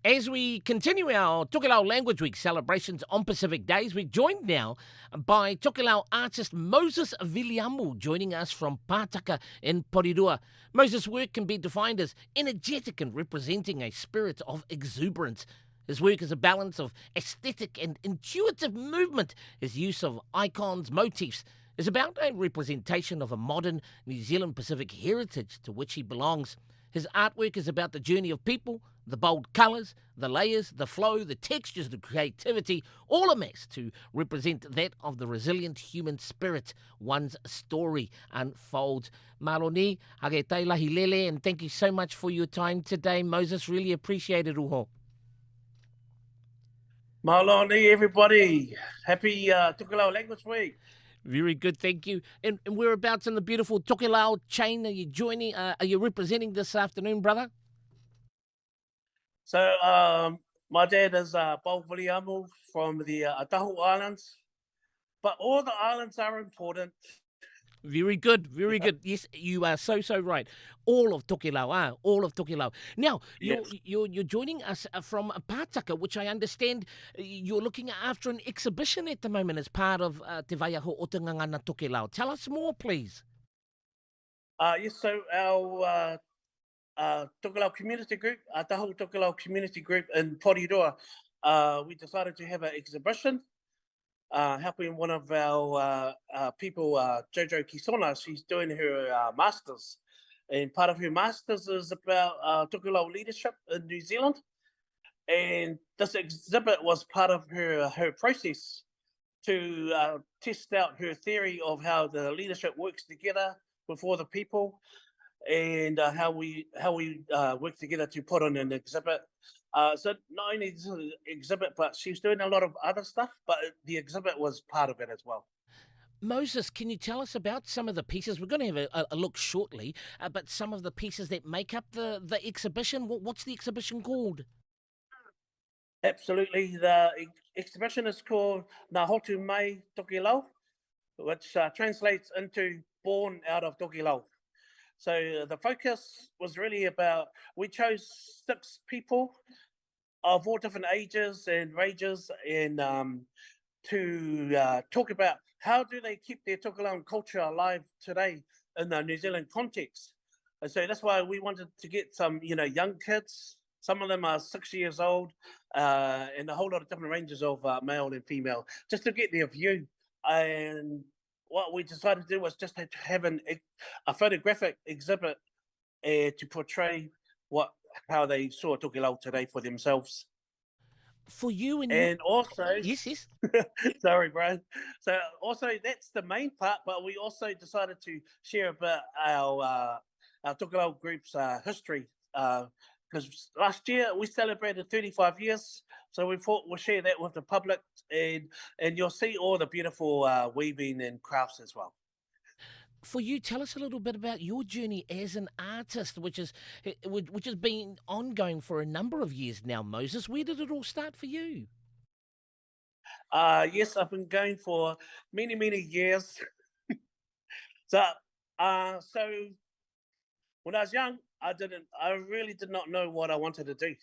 As we continue our Tokelau Language Week celebrations on Pacific Days, we're joined now by Tokelau artist Moses Viliamu, joining us from Pātaka in Porirua. Moses' work can be defined as energetic and representing a spirit of exuberance. His work is a balance of aesthetic and intuitive movement. His use of icons, motifs, is about a representation of a modern New Zealand Pacific heritage to which he belongs. His artwork is about the journey of people, the bold colours, the layers, the flow, the textures, the creativity, all amassed to represent that of the resilient human spirit one's story unfolds. Maloni, hage tailahi lele, and thank you so much for your time today, Moses. Really appreciate it, uho. Maloni, everybody. Happy Tokelau Language Week. Very good, thank you. And whereabouts in the beautiful Tokelau chain are you joining? Are you representing this afternoon, brother? So, my dad is Viliamu from the Atahu Islands, but all the islands are important. Very good, very good. Yes, you are so right. All of Tokelau, all of Tokelau. Now, Yes. you're joining us from Pātaka, which I understand you're looking after an exhibition at the moment as part of Te Waiaho o Te Ngangana Tokelau. Tell us more, please. Yes, so our Tokelau community group, Atahu Tokelau community group in Porirua, we decided to have an exhibition helping one of our people, Jojo Kisona. She's doing her masters, and part of her masters is about Tokelau leadership in New Zealand. And this exhibit was part of her process to test out her theory of how the leadership works together with all the people, and how we work together to put on an exhibit. So not only this exhibit, but she's doing a lot of other stuff, but the exhibit was part of it as well. Moses, can you tell us about some of the pieces? We're going to have a look shortly, but some of the pieces that make up the exhibition. What's the exhibition called? Absolutely, the exhibition is called Ngā Hotu Mai Tokelau, which translates into born out of Tokelau. So the focus was really about, we chose 6 people of all different ages and rages, and to talk about how do they keep their Tokelauan culture alive today in the New Zealand context. And so that's why we wanted to get some, young kids. Some of them are 6 years old, and a whole lot of different ranges of male and female, just to get their view. And what we decided to do was just to have a photographic exhibit to portray how they saw Tokelau today for themselves. For you and your. And also, Yes. sorry, Brian. So also that's the main part, but we also decided to share about our Tokelau group's history. Because last year we celebrated 35 years, so we thought we'll share that with the public, and you'll see all the beautiful weaving and crafts as well. For you, tell us a little bit about your journey as an artist, which has been ongoing for a number of years now. Moses, where did it all start for you? Yes, I've been going for many years. So, so when I was young, I really did not know what I wanted to do.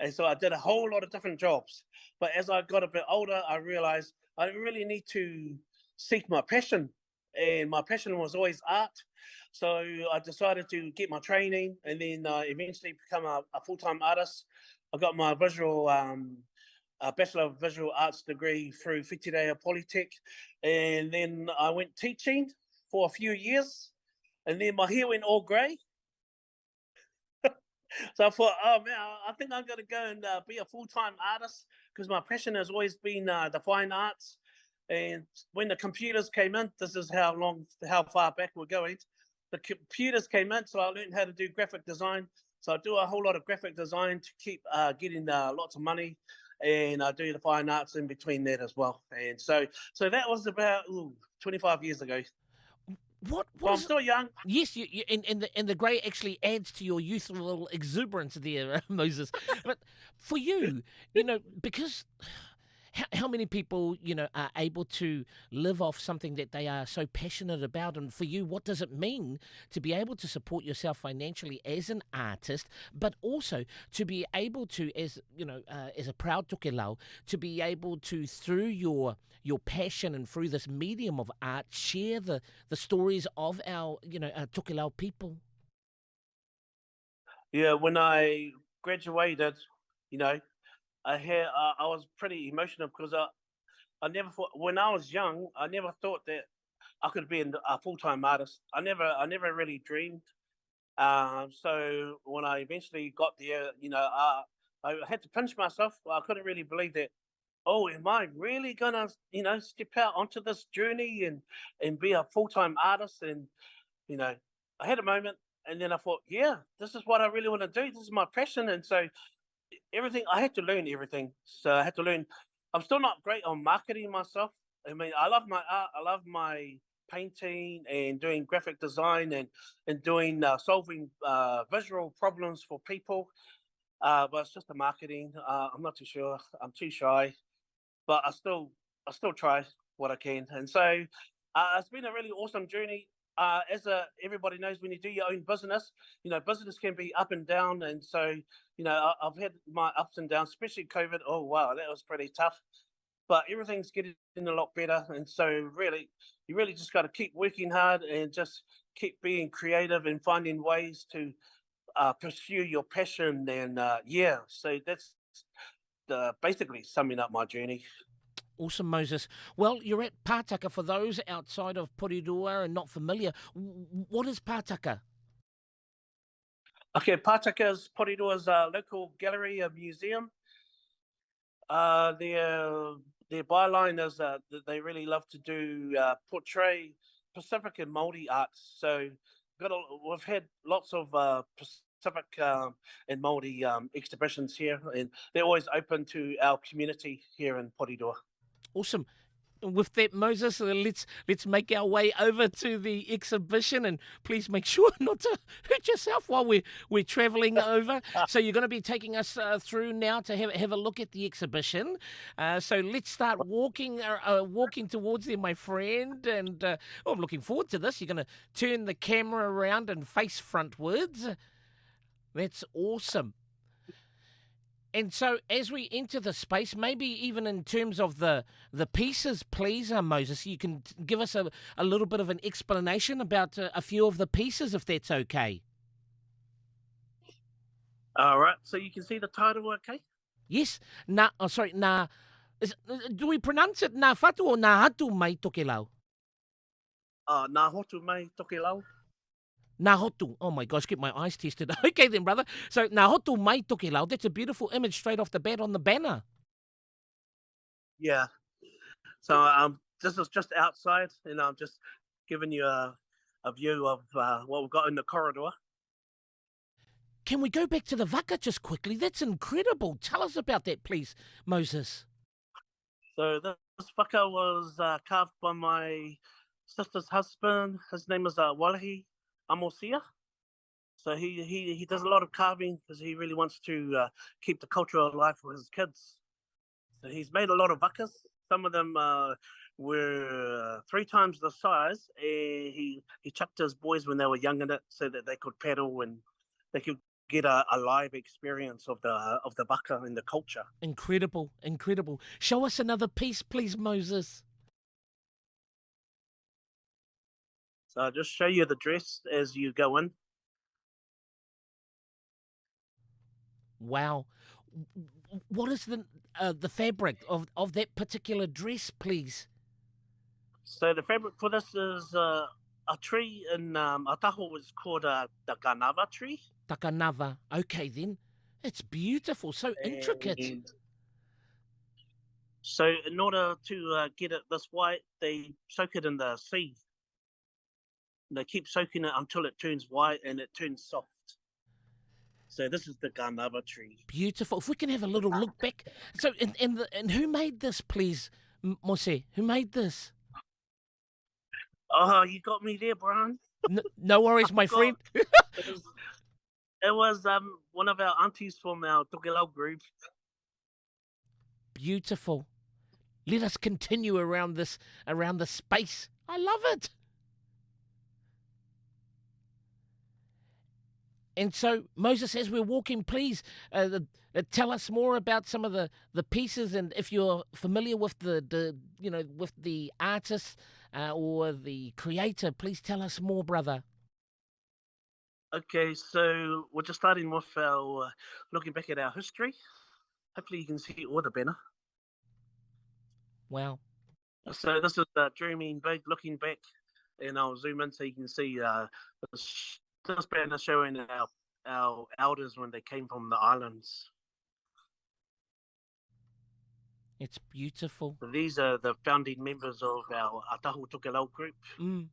And so I did a whole lot of different jobs. But as I got a bit older, I realized I really need to seek my passion. And my passion was always art. So I decided to get my training, and then eventually become a full-time artist. I got my a Bachelor of Visual Arts degree through Whitireia Polytech. And then I went teaching for a few years. And then my hair went all grey. So I thought, oh man, I think I'm going to go and be a full-time artist, because my passion has always been the fine arts. And when the computers came in, this is how far back we're going. The computers came in, so I learned how to do graphic design. So I do a whole lot of graphic design to keep getting lots of money, and I do the fine arts in between that as well. And so that was about 25 years ago. What So I'm was. still young. Yes, and the grey actually adds to your youthful exuberance there, Moses. But for you, because how many people, are able to live off something that they are so passionate about? And for you, what does it mean to be able to support yourself financially as an artist, but also to be able to, as a proud tokelau, to be able to, through your passion and through this medium of art, share the stories of our, our tokelau people? Yeah, when I graduated, you know, I was pretty emotional because I never thought when I was young, I never thought that I could be a full time artist. I never really dreamed. So when I eventually got there, I had to pinch myself. I couldn't really believe that. Oh, am I really gonna, step out onto this journey and be a full time artist? And you know, I had a moment, and then I thought, yeah, this is what I really want to do. This is my passion, and so everything I had to learn everything. So I had to learn. I'm still not great on marketing myself. I mean, I love my art. I love my painting and doing graphic design and doing solving visual problems for people. But it's just the marketing. I'm not too sure. I'm too shy, but I still try what I can. And so it's been a really awesome journey. Everybody knows, when you do your own business, business can be up and down, and so I've had my ups and downs, especially COVID. Oh wow, that was pretty tough. But everything's getting a lot better, and so really, you really just got to keep working hard and just keep being creative and finding ways to pursue your passion. And yeah, so that's basically summing up my journey. Awesome, Moses. Well, you're at Pātaka. For those outside of Porirua and not familiar, what is Pātaka? Okay, Pātaka's Porirua's local gallery, a museum. Their byline is that they really love to do portray Pacific and Māori arts. So we've had lots of Pacific and Māori exhibitions here, and they're always open to our community here in Porirua. Awesome. With that, Moses, let's make our way over to the exhibition, and please make sure not to hurt yourself while we're travelling over. So you're going to be taking us through now to have a look at the exhibition. So let's start walking towards there, my friend. And I'm looking forward to this. You're going to turn the camera around and face frontwards. That's awesome. And so, as we enter the space, maybe even in terms of the pieces, please, Moses, you can give us a little bit of an explanation about a few of the pieces, if that's okay. All right, so you can see the title, okay? Yes. Na. Do we pronounce it na fatu or na hatu mai tokelau? Nā hotu mai Tokelau. Nahotu. Oh my gosh, get my eyes tested. Okay then, brother. So, Nahotu mai tokelau. That's a beautiful image straight off the bat on the banner. Yeah. So this is just outside, and I'm just giving you a view of what we've got in the corridor. Can we go back to the waka just quickly? That's incredible. Tell us about that, please, Moses. So this whaka was carved by my sister's husband. His name is Walahi Amosia. So he does a lot of carving because he really wants to keep the culture alive for his kids. So he's made a lot of wakas. Some of them were 3 times the size. He chucked his boys when they were young in it so that they could paddle and they could get a live experience of the waka and the culture. Incredible, incredible. Show us another piece, please, Moses. So I'll just show you the dress as you go in. Wow. What is the fabric of that particular dress, please? So the fabric for this is a tree in Ataho, is called the Ganava tree. Takanava. Okay, then. It's beautiful, so intricate. And so in order to get it this white, they soak it in the sea. They keep soaking it until it turns white and it turns soft. So this is the Ganava tree. Beautiful. If we can have a little look back. So, and who made this, please, Mose? Who made this? Oh, you got me there, Brian. No worries, my friend. It was one of our aunties from our Tokelau group. Beautiful. Let us continue around the space. I love it. And so, Moses, as we're walking, please tell us more about some of the pieces, and if you're familiar with with the artist or the creator, please tell us more, brother. Okay, so we're just starting with our looking back at our history. Hopefully, you can see all the banner. Wow. So this is dreaming big, looking back, and I'll zoom in so you can see this banner showing our elders when they came from the islands. It's beautiful. So these are the founding members of our Atahu Tokelau group, Mm.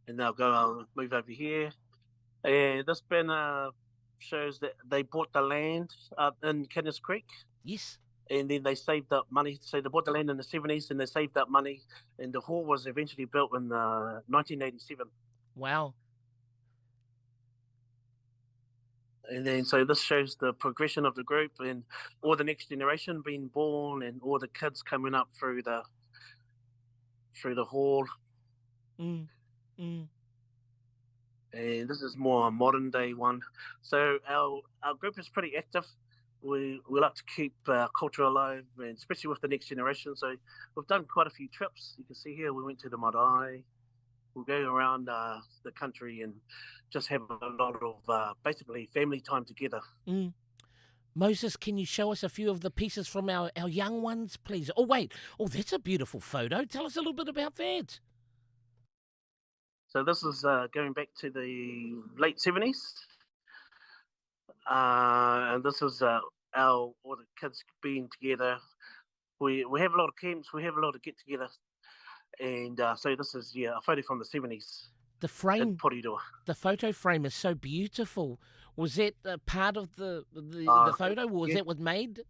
and I'll move over here. And this banner shows that they bought the land in Kenneth Creek. Yes. And then they saved up money. So they bought the land in the 70s and they saved up money. And the hall was eventually built in 1987. Wow. And then so this shows the progression of the group and all the next generation being born and all the kids coming up through the hall. Mm. Mm. And this is more a modern day one. So our group is pretty active. We like to keep culture alive, and especially with the next generation. So we've done quite a few trips. You can see here we went to the Marae. We'll go around the country and just have a lot of basically family time together. Mm. Moses, can you show us a few of the pieces from our young ones, please? Oh, wait. Oh, that's a beautiful photo. Tell us a little bit about that. So this is going back to the late 70s. And this is all the kids being together. We have a lot of camps. We have a lot of get-together. And so this is a photo from the 70s. The In frame, Porirua. the photo frame is so beautiful. Was that part of the photo, or was Yeah. that what made?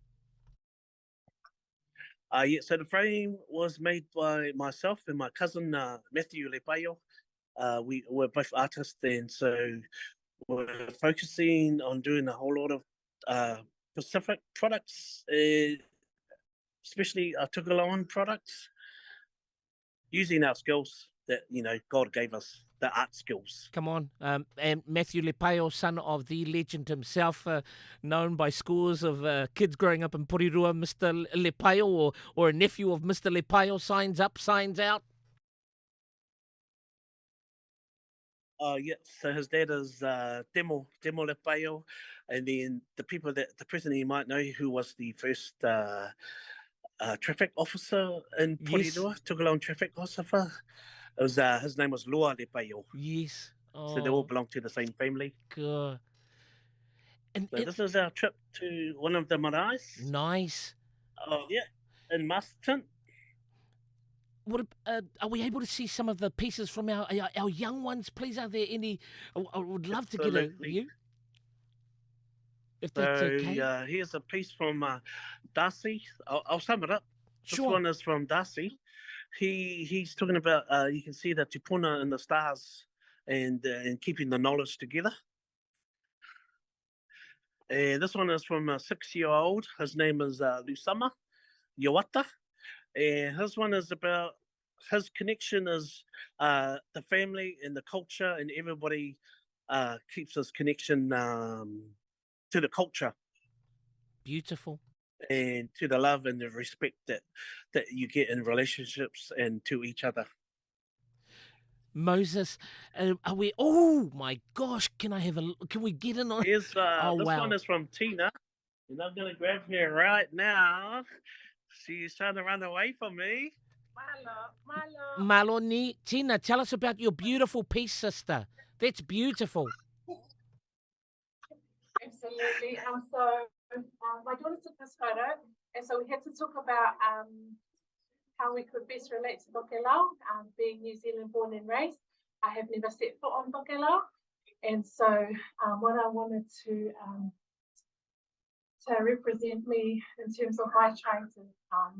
Yeah, so the frame was made by myself and my cousin Matthew Lepayo. We're both artists, and so we're focusing on doing a whole lot of Pacific products, especially Tokelau products, using our skills that God gave us, the art skills. Come on. And Matthew Lepaio, son of the legend himself, known by scores of kids growing up in Porirua, Mr. Lepaio, or a nephew of Mr. Lepaio, signs up, signs out. Yeah, so his dad is Demo Lepaio, and then the person you might know who was the first traffic officer in Yes. Porirua, Tokelau traffic officer. It was his name was Loa Lepaio. Yes. So they all Oh, belong to the same family. God. And So this is our trip to one of the maraes. nice. Oh yeah, in Masterton. What are we able to see some of the pieces from our young ones, please? Are there any? I would love to get a Absolutely. view, if So that's okay. here's a piece from Darcy. I'll sum it up. This Sure. one is from Darcy. He's talking about you can see the tupuna and the stars and keeping the knowledge together. And this one is from a 6-year-old. His name is Lusama Yawata. And his one is about his connection is the family and the culture, and everybody keeps his connection to the culture Beautiful. and to the love and the respect that you get in relationships and to each other. Moses, are we? Oh my gosh! Can I have a? Can we get in on? Here's Oh this wow! one is from Tina, and I'm gonna grab her right now. She's trying to run away from me. Maloni, Tina, tell us about your beautiful piece, sister. That's beautiful. Absolutely. So my daughter took this photo, and so we had to talk about how we could best relate to Tokelau. Being New Zealand born and raised, I have never set foot on Tokelau, and so what I wanted to represent me in terms of my trying to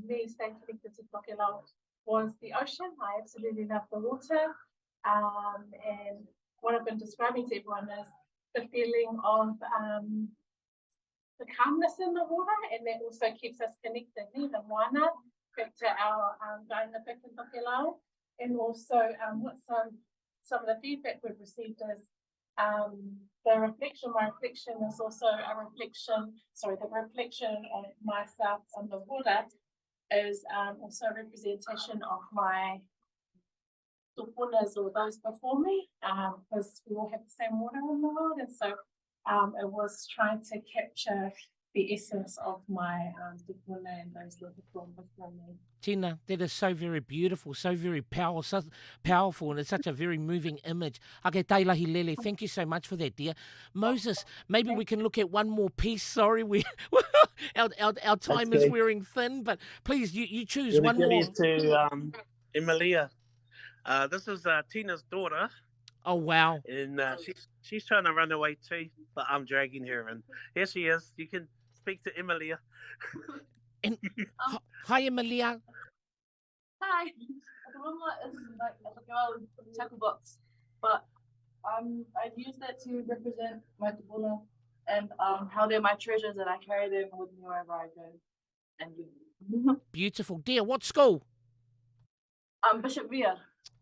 me stay connected to Tokelau was the ocean. I absolutely love the water, and what I've been describing to everyone is the feeling of the calmness in the water, and that also keeps us connected. The moana, back to our Gaina back in Tokelau. And also what some of the feedback we've received is my reflection is also a reflection, the reflection of myself on the water is also a representation of my tupunas or those before me, because we all have the same water in the world, and so it was trying to capture the essence of my tupuna and those that have gone before me. Tina, that is so very beautiful, so very powerful, and it's such a very moving image. Ake tailahi lele, thank you so much for that, dear. Moses, maybe we can look at one more piece. Sorry, our time is wearing thin, but please, you choose one more. To Emilia. This is Tina's daughter. Oh, wow. And she's trying to run away too, but I'm dragging her in. Here she is. You can speak to Emilia. And hi, Emilia. Hi. The one is like a Tokelau tackle box, but I've used that to represent my tupuna and how they're my treasures and I carry them with me wherever I go. And Beautiful, dear. What school? Bishop Via.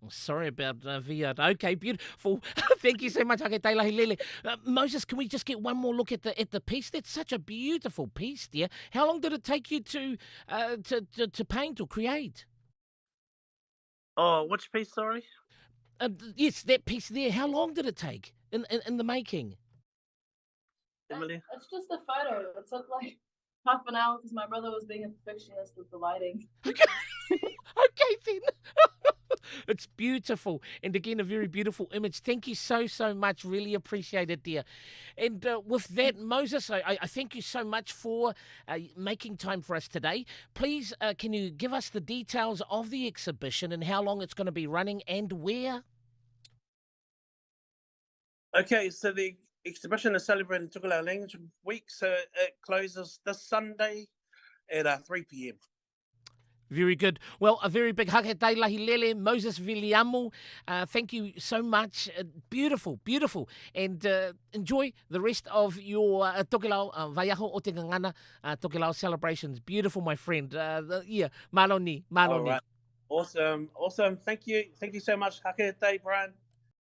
Oh, sorry about Via. Okay, beautiful. Thank you so much. Ake tailahi lele. Moses, can we just get one more look at the piece? That's such a beautiful piece, dear. How long did it take you to paint or create? Oh, which piece, sorry? Yes, that piece there. How long did it take in the making? Emilia? It's just a photo. It took like half an hour because my brother was being a perfectionist with the lighting. Okay, okay then. It's beautiful. And again, a very beautiful image. Thank you so much. Really appreciate it, dear. And with that, Moses, I thank you so much for making time for us today. Please, can you give us the details of the exhibition and how long it's going to be running and where? Okay, so the exhibition is celebrating Tokelau Language Week, so it closes this Sunday at 3 p.m. Very good. Well, a very big hake tailahi lele, Moses Viliamu. Thank you so much. Beautiful, beautiful. And enjoy the rest of your Tokelau Vaiaho o te ngangana Tokelau celebrations. Beautiful, my friend. Yeah, maloni. All right. Awesome. Thank you so much, hake te, Brian.